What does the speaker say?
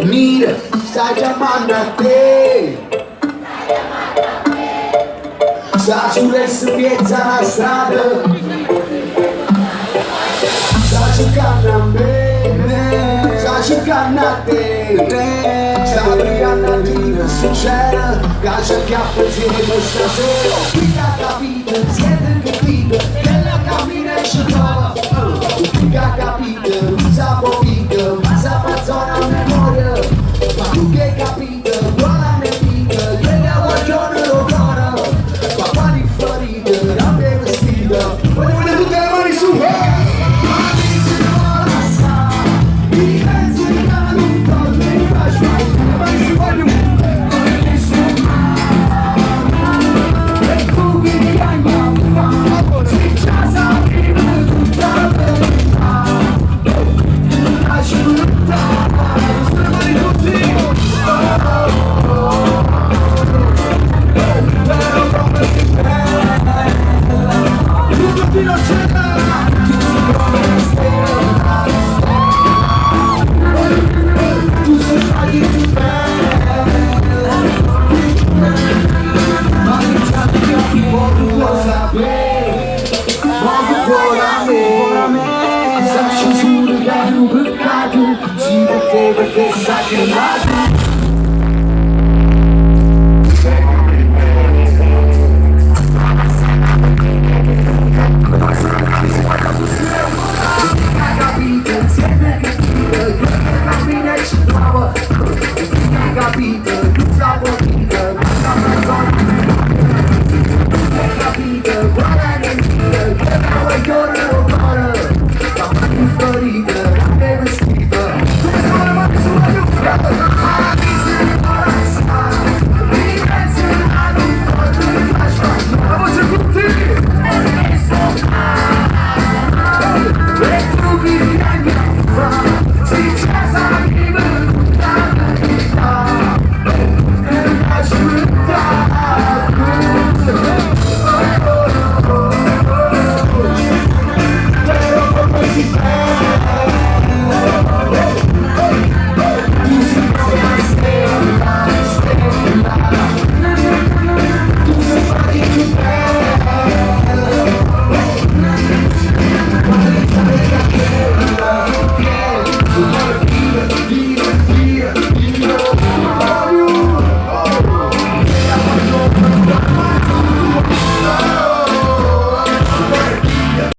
Mira, stai chiamando a te. Sta sull'essa piazza la strada. Sta cercando a me, sta cercando a te. Sta brigando a dire che succede, che cerchiamo insieme stasera. Qui ha capito, siete capito, che la cammina ci trova. Qui ha capito, non sa pochito, ma sa pazzona a memoria. Ma tu che hai capito, buona nemica, che la guaglione lo cora. Papà di Florida, rabbia vestita, voglio tutte le mani su. Perché sa che la